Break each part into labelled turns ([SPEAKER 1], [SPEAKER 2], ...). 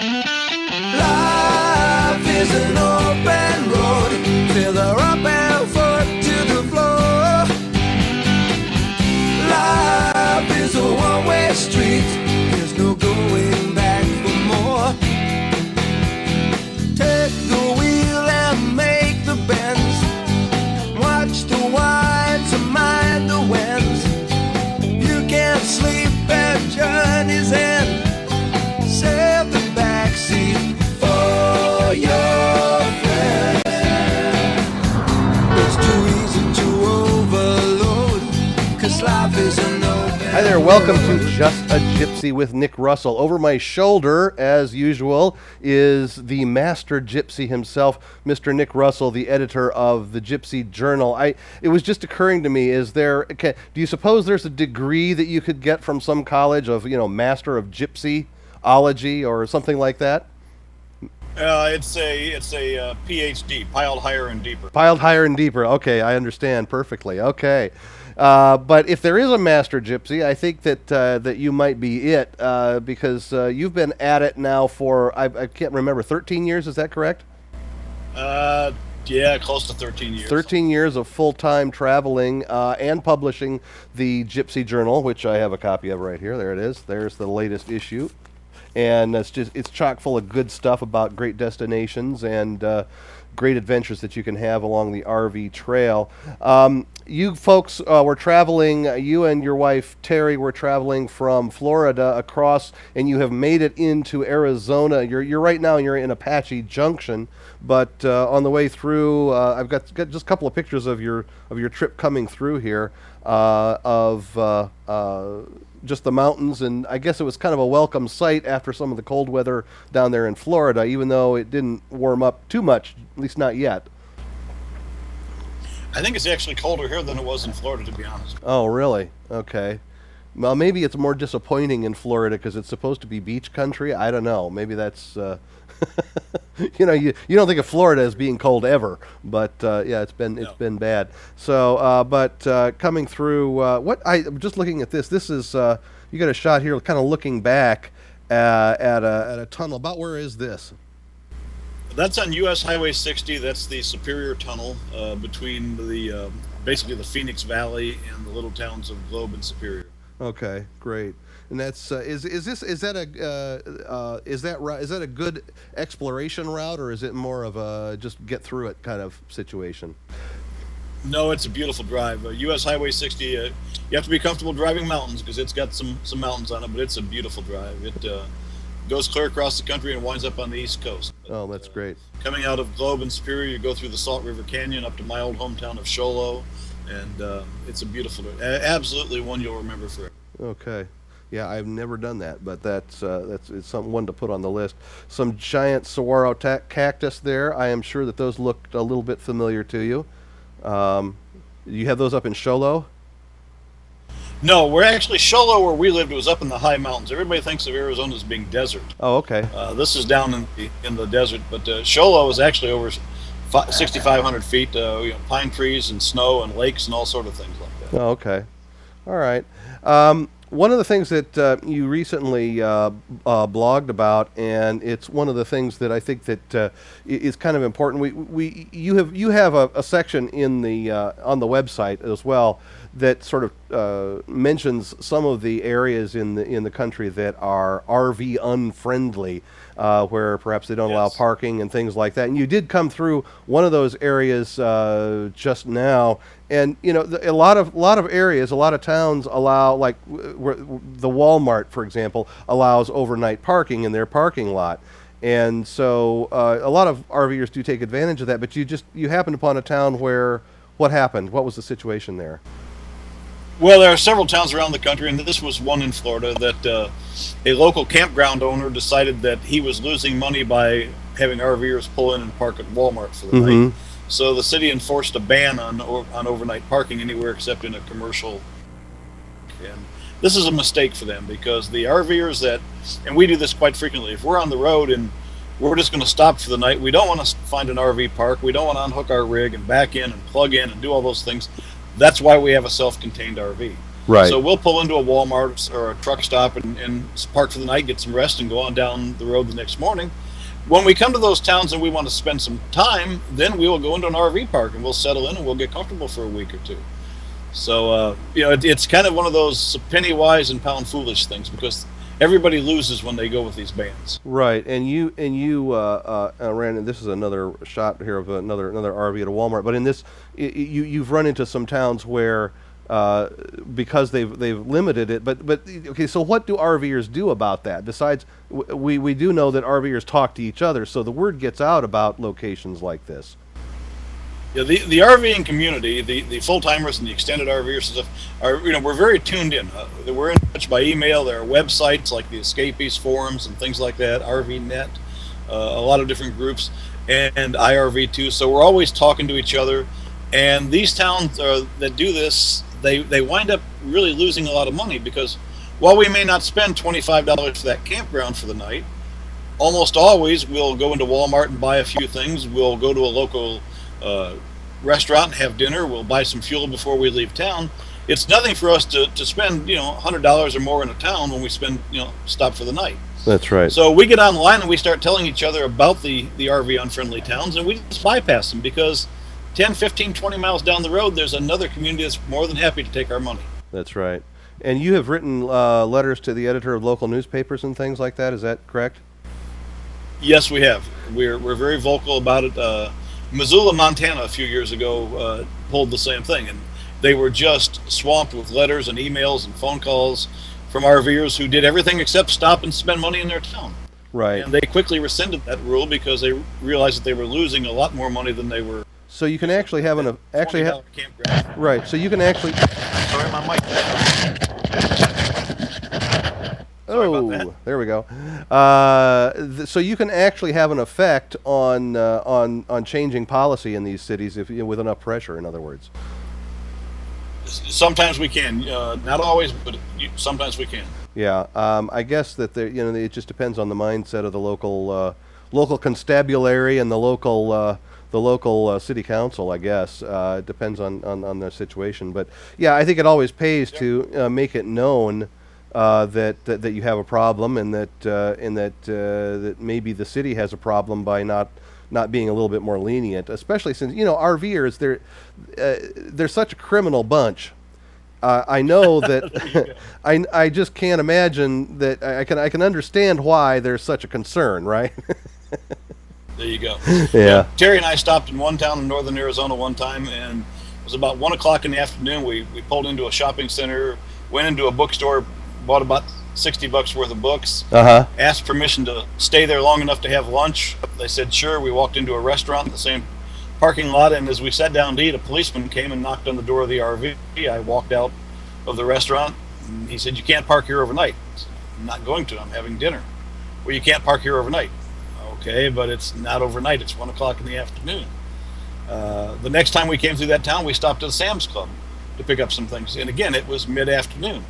[SPEAKER 1] Life is an open road, feather up and foot to the floor. Life is a one-way street, there's no going back for more. Take the wheel and make the bends, watch the winds and mind the winds. You can't sleep at journey's end, save the backseat for your friend. It's too easy to overload, 'cause life is an open.
[SPEAKER 2] Hi there, welcome to Just a Gypsy with Nick Russell. Over my shoulder, as usual, is the master gypsy himself, Mr. Nick Russell, the editor of the Gypsy Journal. It was just occurring to me, do you suppose there's a degree that you could get from some college of, Master of Gypsyology or something like that?
[SPEAKER 3] It's a PhD, piled higher and deeper.
[SPEAKER 2] Piled higher and deeper. Okay, I understand perfectly. Okay. But if there is a master gypsy, I think that you might be it, because you've been at it now for, I can't remember, 13 years, is that correct?
[SPEAKER 3] Yeah, close to 13 years.
[SPEAKER 2] 13 years of full-time traveling and publishing the Gypsy Journal, which I have a copy of right here. There it is. There's the latest issue. And it's chock full of good stuff about great destinations and great adventures that you can have along the RV trail. You folks were traveling, you and your wife Terry were traveling from Florida across, and you have made it into Arizona. You're right now, you're in Apache Junction, but on the way through, I've got just a couple of pictures of your trip coming through here, of just the mountains, and I guess it was kind of a welcome sight after some of the cold weather down there in Florida, even though it didn't warm up too much, at least not yet.
[SPEAKER 3] I think it's actually colder here than it was in Florida, to be honest.
[SPEAKER 2] Oh, really? Okay. Well, maybe it's more disappointing in Florida because it's supposed to be beach country. I don't know. Maybe that's, you don't think of Florida as being cold ever, but yeah, it's been bad. So, but coming through, I'm just looking at this. This is you got a shot here, kind of looking back at a tunnel. About where is this?
[SPEAKER 3] That's on U.S. Highway 60. That's the Superior Tunnel between basically the Phoenix Valley and the little towns of Globe and Superior.
[SPEAKER 2] Okay, great. And that's is that a good exploration route, or is it more of a just get through it kind of situation?
[SPEAKER 3] No, it's a beautiful drive. U.S. Highway 60. You have to be comfortable driving mountains because it's got some mountains on it, but it's a beautiful drive. It goes clear across the country and winds up on the East Coast.
[SPEAKER 2] Oh, that's great.
[SPEAKER 3] Coming out of Globe and Superior, you go through the Salt River Canyon up to my old hometown of Show Low, and it's a beautiful, absolutely one you'll remember forever.
[SPEAKER 2] Okay. Yeah, I've never done that, but it's one to put on the list. Some giant saguaro cactus there. I am sure that those looked a little bit familiar to you. You have those up in Show Low?
[SPEAKER 3] No, we're actually Show Low, where we lived, was up in the high mountains. Everybody thinks of Arizona as being desert.
[SPEAKER 2] Oh, okay.
[SPEAKER 3] This is down in the desert, but Show Low is actually over 6,500 feet. Pine trees and snow and lakes and all sort of things like that.
[SPEAKER 2] Oh, okay. All right. One of the things that you recently blogged about, and it's one of the things that I think that is kind of important. You have a section in the on the website as well that sort of mentions some of the areas in the country that are RV unfriendly, where perhaps they don't allow parking and things like that. And you did come through one of those areas just now. And a lot of areas, a lot of towns allow, like the Walmart, for example, allows overnight parking in their parking lot, and so a lot of RVers do take advantage of that. But you happened upon a town where what happened? What was the situation there?
[SPEAKER 3] Well, there are several towns around the country, and this was one in Florida that a local campground owner decided that he was losing money by having RVers pull in and park at Walmart for the night. So the city enforced a ban on overnight parking anywhere except in a commercial. And this is a mistake for them because the RVers and we do this quite frequently, if we're on the road and we're just going to stop for the night, we don't want to find an RV park, we don't want to unhook our rig and back in and plug in and do all those things. That's why we have a self-contained RV.
[SPEAKER 2] Right.
[SPEAKER 3] So we'll pull into a Walmart or a truck stop and park for the night, get some rest, and go on down the road the next morning. When we come to those towns and we want to spend some time, then we will go into an RV park and we'll settle in and we'll get comfortable for a week or two. So, it's kind of one of those penny wise and pound foolish things, because everybody loses when they go with these bands.
[SPEAKER 2] Right, and you ran. And this is another shot here of another RV at a Walmart. But in this, you've run into some towns where because they've limited it. But okay, so what do RVers do about that? Besides, we do know that RVers talk to each other, so the word gets out about locations like this.
[SPEAKER 3] Yeah, the RVing community, the full timers and the extended RVers and stuff are, we're very tuned in. We're in touch by email. There are websites like the Escapees forums and things like that, RVNet, a lot of different groups, and IRV too. So we're always talking to each other. And these towns that do this, they wind up really losing a lot of money, because while we may not spend $25 for that campground for the night, almost always we'll go into Walmart and buy a few things. We'll go to a local restaurant and have dinner. We'll buy some fuel before we leave town. It's nothing for us to spend $100 or more in a town when we stop for the night.
[SPEAKER 2] That's right.
[SPEAKER 3] So we get online and we start telling each other about the RV unfriendly towns, and we just bypass them, because 10, 15, 20 miles down the road there's another community that's more than happy to take our money.
[SPEAKER 2] That's right. And you have written letters to the editor of local newspapers and things like that. Is that correct?
[SPEAKER 3] Yes, we have. We're very vocal about it. Missoula, Montana, a few years ago pulled the same thing, and they were just swamped with letters and emails and phone calls from RVers who did everything except stop and spend money in their town.
[SPEAKER 2] Right.
[SPEAKER 3] And they quickly rescinded that rule because they realized that they were losing a lot more money than they were.
[SPEAKER 2] So you can actually have
[SPEAKER 3] campground.
[SPEAKER 2] Right. So you can actually.
[SPEAKER 3] Sorry, my mic.
[SPEAKER 2] There we go. So you can actually have an effect on changing policy in these cities with enough pressure. In other words,
[SPEAKER 3] sometimes we can, not always, but sometimes we can.
[SPEAKER 2] Yeah, I guess that it just depends on the mindset of the local constabulary and the local city council. I guess it depends on their situation. But yeah, I think it always pays to make it known that you have a problem, and that maybe the city has a problem by not being a little bit more lenient, especially since RVers they're such a criminal bunch. I know that I just can't imagine that. I can understand why there's such a concern, right?
[SPEAKER 3] There you go.
[SPEAKER 2] Yeah.
[SPEAKER 3] Terry and I stopped in one town in northern Arizona one time, and it was about 1 o'clock in the afternoon. We pulled into a shopping center, went into a bookstore, bought about $60 worth of books, asked permission to stay there long enough to have lunch. They said sure. We walked into a restaurant in the same parking lot, and as we sat down to eat, a policeman came and knocked on the door of the RV. I walked out of the restaurant, and he said, "You can't park here overnight." I said, "I'm not going to. I'm having dinner." "Well, you can't park here overnight." "Okay, but it's not overnight. It's 1 o'clock in the afternoon." The next time we came through that town, we stopped at a Sam's Club to pick up some things, and again, it was mid-afternoon.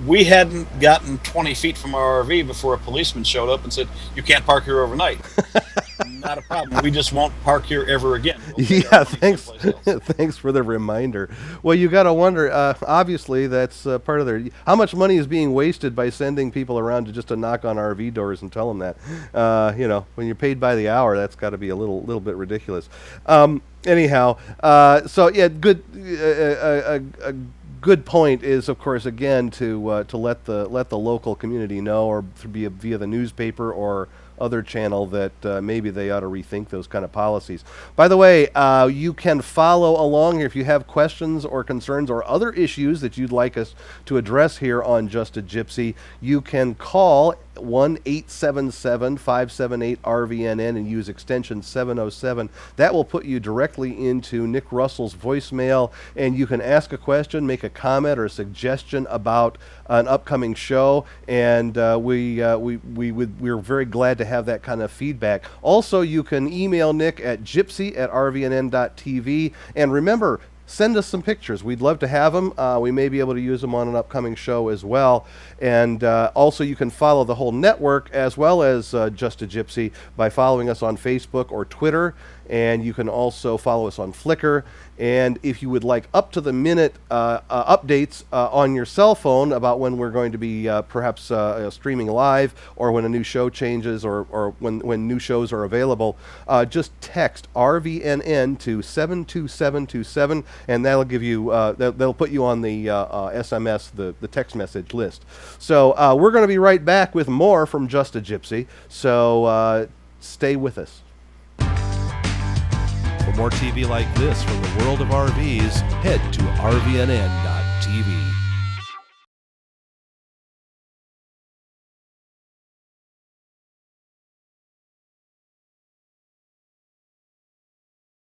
[SPEAKER 3] We hadn't gotten 20 feet from our RV before a policeman showed up and said, "You can't park here overnight." Not a problem. We just won't park here ever again.
[SPEAKER 2] Yeah, thanks. Thanks for the reminder. Well, you got to wonder. Obviously, that's part of their. How much money is being wasted by sending people around to knock on RV doors and tell them that? When you're paid by the hour, that's got to be a little bit ridiculous. Anyhow, so yeah, good. A good point is, of course, again to let the local community know, or via the newspaper or other channel, that maybe they ought to rethink those kind of policies. By the way, you can follow along here if you have questions or concerns or other issues that you'd like us to address here on Just a Gypsy. You can call 1-877-578-RVNN and use extension 707. That will put you directly into Nick Russell's voicemail, and you can ask a question, make a comment or a suggestion about an upcoming show, and we're very glad to have that kind of feedback. Also, you can email Nick at gypsy@rvnn.tv, and remember, send us some pictures. We'd love to have them. We may be able to use them on an upcoming show as well. And also you can follow the whole network as well as Just a Gypsy by following us on Facebook or Twitter. And you can also follow us on Flickr. And if you would like up-to-the-minute updates on your cell phone about when we're going to be perhaps streaming live, or when a new show changes, or when new shows are available, just text RVNN to 72727, and that'll give you that'll put you on the SMS, the text message list. So we're going to be right back with more from Just a Gypsy. So stay with us.
[SPEAKER 4] For more TV like this from the world of RVs, head to rvnn.tv.